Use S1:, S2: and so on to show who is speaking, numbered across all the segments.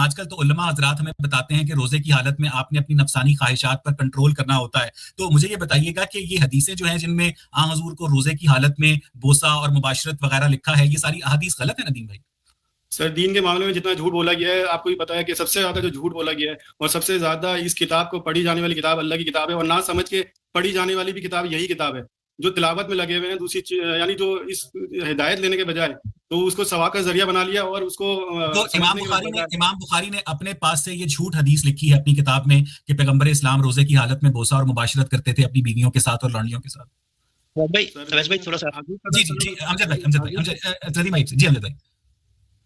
S1: आजकल तो उलमा हजरात हमें बताते हैं कि रोजे की हालत में आपने अपनी नफसानी ख्वाहिशात पर कंट्रोल करना होता है। तो मुझे ये बताइएगा कि ये हदीसें जो हैं जिनमें आ हजूर को रोजे की हालत में बोसा और मुबाशरत वगैरह लिखा है, ये सारी अहादीस गलत है नदीम भाई?
S2: सर, दीन के मामले में जितना झूठ बोला गया है, आपको भी पता है कि सबसे ज्यादा जो झूठ बोला गया है और सबसे ज्यादा इस किताब को पढ़ी जाने वाली किताब अल्लाह की किताब है, और ना समझ के पढ़ी जाने वाली भी किताब यही किताब है। जो तिलावत में लगे हुए हैं दूसरी यानी जो इस हिदायत लेने के बजाय तो उसको सवा का जरिया बना लिया और उसको
S1: तो
S2: समझने के बजाय।
S1: इमाम बुखारी ने अपने पास से ये झूठ हदीस लिखी है अपनी किताब में कि पैगंबर इस्लाम रोजे की हालत में बोसा और मुबाशरत करते थे अपनी बीवियों के साथ और लड़कियों के साथ।
S3: भाई वैसे भाई थोड़ा सा
S1: जी जी जी अमजद भाई नदीम भाई जी अमजद भाई।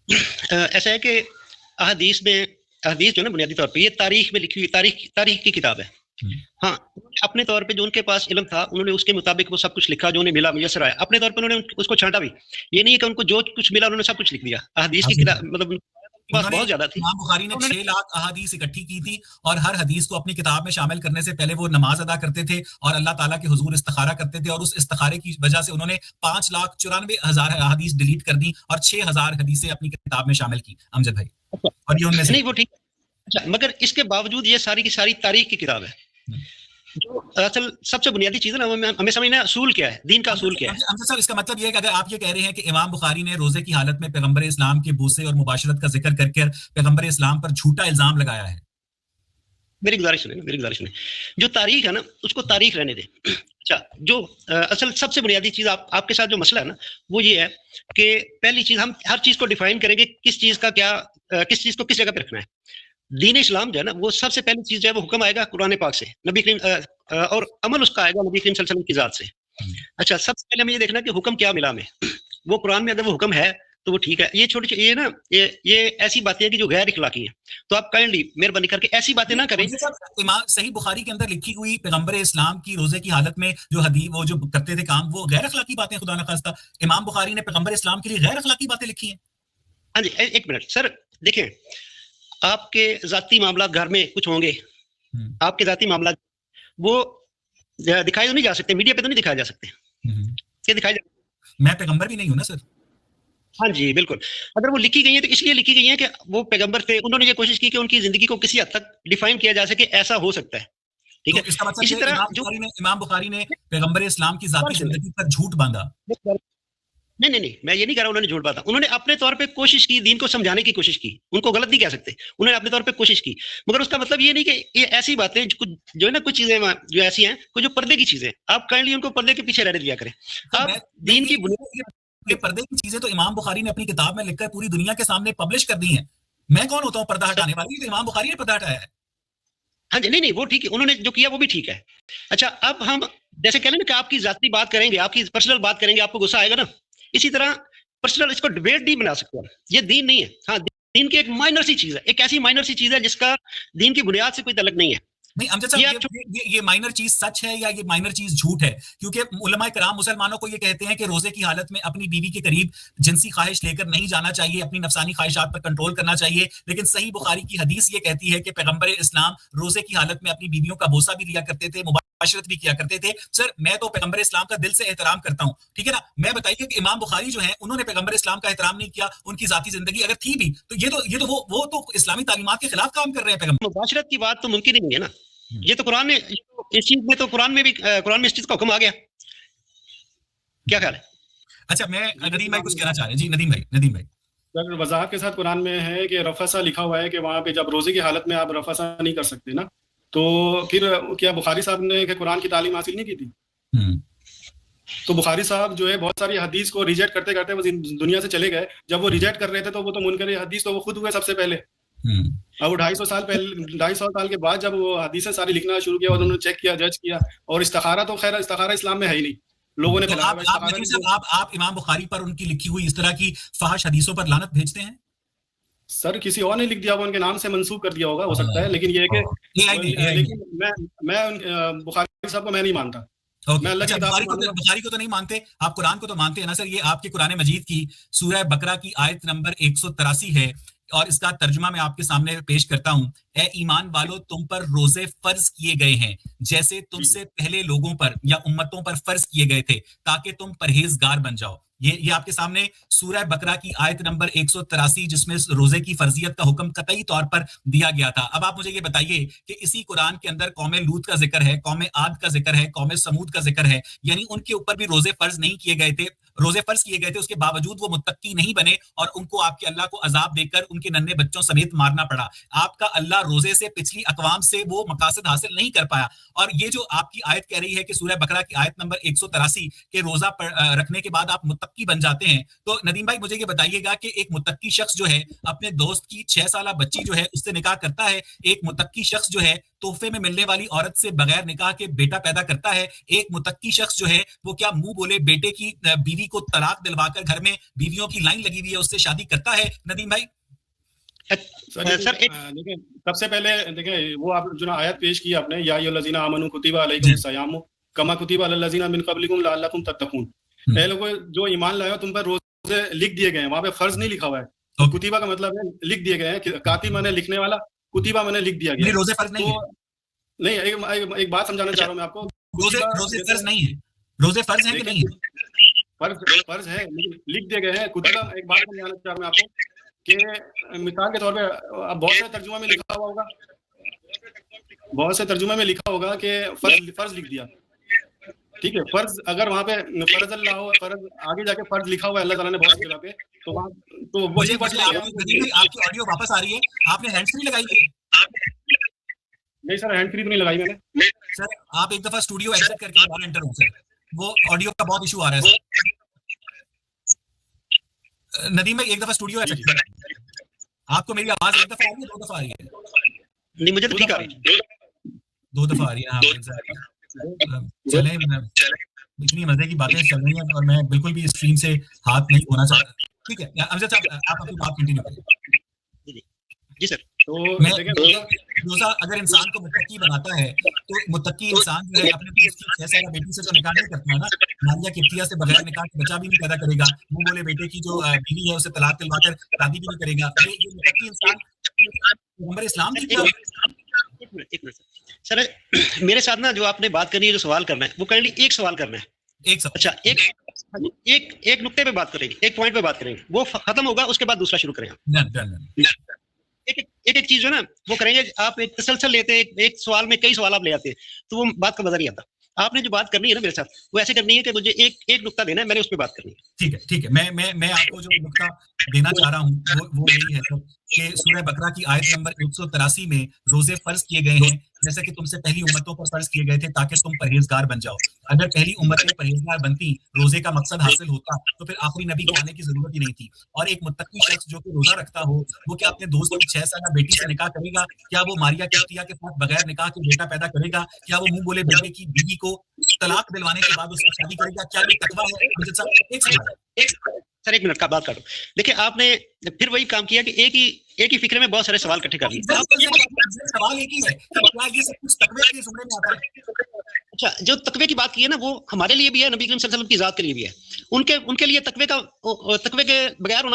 S3: ऐसा है कि अहदीस जो ना बुनियादी तौर पे ये तारीख में लिखी हुई तारीख की किताब है। हाँ, अपने तौर पे जो उनके पास इल्म था उन्होंने उसके मुताबिक वो सब कुछ लिखा जो उन्हें मिला, मुयसर आया। अपने तौर पे उन्होंने उसको छांटा भी, ये नहीं है कि उनको जो कुछ मिला उन्होंने सब कुछ लिख दिया। अहदीस की किताब मतलब पास बहुत ज्यादा थी।
S1: इमाम बुखारी ने 6 लाख अहादीस इकट्ठी की थी और हर हदीस को अपनी किताब में शामिल करने से पहले वो नमाज अदा करते थे और अल्लाह ताला के हुजूर इस्तिखारा करते थे, और उस इस्तिखारे की वजह से उन्होंने 5,94,000 अहादीस डिलीट कर दी और 6,000 हदीसें अपनी किताब में शामिल की अमजद भाई। और ये उनमें से
S3: नहीं, वो ठीक। अच्छा, मगर इसके बावजूद ये सारी की सारी तारीख की किताब है। जो असल सबसे बुनियादी चीज है ना, हमें समझना असूल क्या है, दीन का असूल क्या है।
S1: हमसे सर इसका मतलब ये है कि अगर आप ये कह रहे हैं कि इमाम बुखारी ने रोजे की हालत में पैगंबर इस्लाम के बोसे और मुबाशरत का जिक्र करके पैगंबर इस्लाम पर झूठा इल्जाम लगाया है।
S3: मेरी गुजारिश सुने, जो तारीख है ना उसको तारीख रहने दे। अच्छा, जो असल सबसे बुनियादी चीज आपके साथ जो मसला है ना वो ये है कि पहली चीज हम हर चीज को डिफाइन करेंगे, किस चीज को किस जगह पे रखना है। दीन इस्लाम जो है ना वो सबसे पहली चीज जो है वो हुक्म आएगा कुरान पाक से, नबी करीम और अमल उसका आएगा नबी करीम सल्लल्लाहु अलैहि वसल्लम की जात से। अच्छा, सबसे पहले हमें ये देखना कि हुक्म क्या मिला हमें। वो कुरान में अगर वो हुक्म है तो वो ठीक है। ये छोटी ये ना ये ऐसी बातें हैं कि जो गैर इखलाकी है, तो आप काइंडली मेहरबानी करके ऐसी बातें ना करें।
S1: इमाम सही बुखारी के अंदर लिखी हुई पैगंबर इस्लाम की रोजे की हालत में जो हदीस वो जो करते थे काम, वो गैर अखलाकी बातें खुदा न खास्ता इमाम बुखारी ने पैगंबर इस्लाम के लिए गैर अखलाकी बातें लिखी हैं।
S3: हाँ जी, एक मिनट सर, देखें आपके जाती मामला घर में कुछ होंगे, आपके जाती मामला वो दिखाए तो नहीं जा सकते, मीडिया पे तो नहीं दिखाए जा सकते। क्या दिखाए जा सकते?
S1: मैं पैगंबर भी नहीं हूं ना सर।
S3: हाँ जी बिल्कुल। अगर वो लिखी गई है तो इसलिए लिखी गई है कि वो पैगंबर थे, उन्होंने ये कोशिश की कि उनकी जिंदगी को किसी हद तक डिफाइन किया जा सके, ऐसा हो सकता है। ठीक है,
S1: तो इसका मतलब
S3: इसी तरह
S1: इमाम बुखारी ने पैगंबर इस्लाम की जाती जिंदगी पर झूठ बांधा।
S3: नहीं, मैं ये नहीं कह रहा उन्होंने झूठ बांधा। उन्होंने अपने तौर पे कोशिश की, दीन को समझाने की कोशिश की, उनको गलत नहीं कह सकते। उन्होंने अपने तौर पे कोशिश की, मगर उसका मतलब ये नहीं कि ये ऐसी बातें जो है ना, कुछ चीजें जो ऐसी हैं कुछ जो पर्दे की चीजें, आप काइंडली उनको पर्दे के पीछे रहने दिया करें। आप दीन की
S1: ये पर्दे की चीजें तो इमाम बुखारी ने अपनी किताब में लिखकर पूरी दुनिया के सामने पब्लिश कर दी हैं। मैं कौन होता हूँ पर्दा हटाने वाली? तो इमाम बुखारी ने पर्दा हटाया है।
S3: हाँ जी, नहीं वो ठीक है, उन्होंने जो किया वो भी ठीक है। अच्छा, अब हम जैसे कह लें ना कि आपकी जाती बात करेंगे, आपकी पर्सनल बात करेंगे, आपको गुस्सा आएगा ना, इसी तरह पर्सनल इसको डिबेट नहीं बना सकते। ये दीन नहीं है। हाँ, दीन की एक माइनर सी चीज है, एक ऐसी माइनर सी चीज है जिसका दीन की बुनियाद से कोई तल्लुक नहीं है।
S1: नहीं अमजद साहब, ये माइनर चीज सच है या ये माइनर चीज झूठ है? क्योंकि उलमा कराम मुसलमानों को ये कहते हैं कि रोजे की हालत में अपनी बीवी के करीब जिनसी ख्वाहिश लेकर नहीं जाना चाहिए, अपनी नफसानी ख्वाहिशात पर कंट्रोल करना चाहिए। लेकिन सही बुखारी की हदीस ये कहती है कि पैगंबर इस्लाम रोजे की हालत में अपनी बीवियों का बोसा भी लिया करते थे, मुबाशरत भी किया करते थे। सर, मैं तो पैगंबर इस्लाम का दिल से एहतराम करता हूं, ठीक है ना। मैं बताइए कि इमाम बुखारी जो है उन्होंने पैगंबर इस्लाम का एहतराम नहीं किया। उनकी जाती जिंदगी अगर थी भी तो ये तो वो तो इस्लामी तालीमात के खिलाफ काम कर रहे हैं। पैगंबर
S3: मुबाशरत की बात तो मुमकिन ही नहीं है ना। ये तो कुरान ने इस चीज में तो कुरान में इस चीज का हुक्म आ गया। क्या ख्याल है?
S1: अच्छा, मैं नदीम भाई कुछ कहना चाह रहे हैं। जी नदीम भाई
S2: सर, वजाहत के साथ कुरान में है कि रफसा लिखा हुआ है कि वहाँ पे जब रोजे की हालत में आप रफसा नहीं कर सकते ना, तो फिर क्या बुखारी साहब ने कुरान की तालीम हासिल नहीं की थी? तो बुखारी साहब जो है बहुत सारी हदीस को रिजेक्ट करते करते वो दुनिया से चले गए। जब वो रिजेक्ट कर रहे थे तो वो तो मुनकर हदीस तो वो खुद हुए सबसे पहले। अब 250 साल के बाद जब वो हदीसें सारी लिखना शुरू किया और उन्होंने चेक किया, जज किया, और इस्तिखारा तो खैर इस्तिखारा इस्लाम में है ही नहीं, लोगों ने
S1: तो आप इमाम बुखारी पर उनकी लिखी हुई इस तरह की फहश हदीसों पर लानत भेजते हैं?
S2: सर, किसी और ने लिख दिया होगा, उनके नाम से मंसूब कर दिया होगा, हो सकता है। लेकिन ये है कि लेकिन मैं बुखारी साहब को मैं नहीं मानता।
S1: अच्छा, बुखारी को तो नहीं मानते, आप कुरान को तो मानते हैं ना सर। ये आपके कुरान मजीद की सूरह बकरा की आयत नंबर 183 है और इसका तर्जुमा मैं आपके सामने पेश करता हूं। ए ईमान वालों, तुम पर रोजे फर्ज किए गए हैं जैसे तुमसे पहले लोगों पर या उम्मतों पर फर्ज किए गए थे, ताकि तुम परहेजगार बन जाओ। ये आपके सामने सूरह बकरा की आयत नंबर 183 जिसमें रोजे की फर्जियत का हुक्म कतई तौर पर दिया गया था। अब आप मुझे ये बताइए कि इसी कुरान के अंदर कौम लूत का जिक्र है, कौम आद का जिक्र है, कौम समूद का जिक्र है, यानी उनके ऊपर भी रोजे फर्ज नहीं किए गए थे, रोजे फर्ज किए गए थे, उसके बावजूद वो मुत्तकी नहीं बने और उनको आपके अल्लाह को अजाब देकर उनके नन्हे बच्चों समेत मारना पड़ा। आपका अल्लाह रोजे से पिछली अकवाम से वो मकासद हासिल नहीं कर पाया। और ये जो आपकी आयत कह रही है कि सूरह बकरा की आयत नंबर 183 के रोजा रखने के बाद आप मुत्तकी बन जाते हैं, तो नदीम भाई मुझे ये बताइएगा कि एक मुत्तकी शख्स जो है अपने दोस्त की 6 साल बच्ची जो है उससे निकाह करता है, एक मुत्तकी शख्स जो है तोहफे में मिलने वाली औरत से बगैर निकाह के बेटा पैदा करता है, एक मुत्तकी शख्स जो है वो क्या मुंह बोले बेटे की बीवी को तलाक दिलवाकर घर में बीवियों की लाइन लगी हुई है उससे शादी करता है। नदीम भाई
S2: सर देखिए, सबसे पहले देखिए वो आप जो ना आयत पेश की आपने, या अय्युहल्लज़ीना आमनू कुतिबा अलैकुमुस सियामु कमा कुतिबा अलल लज़ीना मिन क़ब्लिकुम लअल्लकुम तत्तक़ून। ए लोगों जो ईमान लाए हो तुम पर रोजे लिख दिए गए हैं, वहां पे फर्ज नहीं लिखा हुआ है। तो कुतिबा का मतलब है लिख दिए गए हैं, कातिब माने लिखने वाला, कुतिबा माने लिख दिया गया।
S1: रोजे फर्ज नहीं है।
S2: नहीं, एक बात समझाना चाह रहा हूं मैं आपको,
S1: रोजे फर्ज नहीं है, रोजे फर्ज है कि नहीं है?
S2: फर्ज है लेकिन लिख दिए गए हैं। कुतिबा, एक बात समझाना चाह रहा हूं मैं आपको कि मिसाल के तौर पे बहुत से तर्जुमा में लिखा हुआ होगा, बहुत से तर्जुमा में लिखा होगा कि फर्ज लिख दिया, ठीक है। फर्ज अगर वहाँ पे फर्ज अल्लाह हो, फर्ज आगे जाके फर्ज लिखा हुआ है अल्लाह ताला ने बहुत जगह पे, तो वहाँ तो
S1: मुझे आपकी ऑडियो वापस आ रही है, आपने हैंड फ्री लगाई है?
S2: नहीं सर, हैंड फ्री तो नहीं लगाई मैंने।
S1: सर आप एक दफा स्टूडियो एग्जिट करके दोबारा एंटर हो सर, वो ऑडियो का बहुत इशू आ रहा है सर। नदीम भाई एक दफा स्टूडियो एग्जिट करें, आपको मेरी आवाज एक दफा आ रही है, 2 दफा आ रही है?
S3: नहीं, मुझे तो ठीक आ रही है,
S1: 2 दफा आ रही है। हाँ एग्जैक्टली। चले इतनी मजे की बातें चल रही हैं और मैं बिल्कुल भी स्ट्रीम से हाथ नहीं होना चाहता। ठीक है अमजद साहब, आप अपनी बात कंटिन्यू करें।
S3: जी सर।
S2: तो
S1: रोजा अगर इंसान को मुत्तकी बनाता है तो मुत्तकी इंसान जो है अपने 6 साल बेटी से तो निकाह नहीं करता है ना, मारिया किप्तिया से बगैर निकाह के बच्चा भी नहीं पैदा करेगा, मुंह बोले बेटे की जो बीवी है उसे तलाक दिलवाकर शादी भी नहीं करेगा। ये मुत्तकी इंसान पैगंबर इस्लाम की क्या?
S3: एक मिनट सर, मेरे साथ ना जो आपने बात करनी है, जो सवाल करना है, वो करनी एक सवाल करना है,
S1: एक सवाल।
S3: अच्छा, एक नुक्ते पे बात करेंगे, एक पॉइंट पे बात करेंगे, वो खत्म होगा, उसके बाद दूसरा शुरू करेंगे। एक चीज जो ना वो करेंगे, आप एक तसलसल लेते हैं, एक सवाल में कई सवाल आप ले आते हैं, तो वो बात का मजा नहीं आता। आपने जो बात करनी है ना मेरे साथ, वो ऐसे करनी है कि मुझे एक नुक्ता देना है, मैंने उस पर बात करनी है।
S1: ठीक है। मैं आपको जो नुक्ता देना चाह रहा हूँ वो यही है सर कि सूरह बकरा की आयत नंबर 183 में रोजे फर्ज किए गए हैं जैसे कि तुमसे पहली उम्मतों पर फर्ज किए गए थे ताकि तुम परहेजगार बन जाओ। अगर पहली उम्मतें परहेजगार बनती, रोजे का मकसद हासिल होता, तो फिर आखिरी नबी के आने की जरूरत ही नहीं थी। और एक मुत्तकी शख्स जो कि रोजा रखता हो, वो क्या अपने दोस्त की 6 साल बेटी से निकाह करेगा? क्या वो मारिया किप्तिया के साथ बगैर निकाह के बेटा पैदा करेगा? क्या वो मुंह बोले बेटे की बीवी को तलाक दिलवाने के बाद उसकी शादी करेगा? क्या ये तकवा है?
S3: सर एक मिनट का बात करो। देखिए आपने फिर वही काम किया कि एक ही फिक्रे में बहुत सारे सवाल इकट्ठे कर लिए।
S1: सवाल एक ही है, क्या ये सब कुछ तकवे के जुमरे में आता है?
S3: अच्छा, जो तकवे की बात की है ना, वो हमारे लिए भी है, नबी करीम सल्लल्लाहु अलैहि वसल्लम की जात के लिए भी है। उनके लिए तकवे के बगैर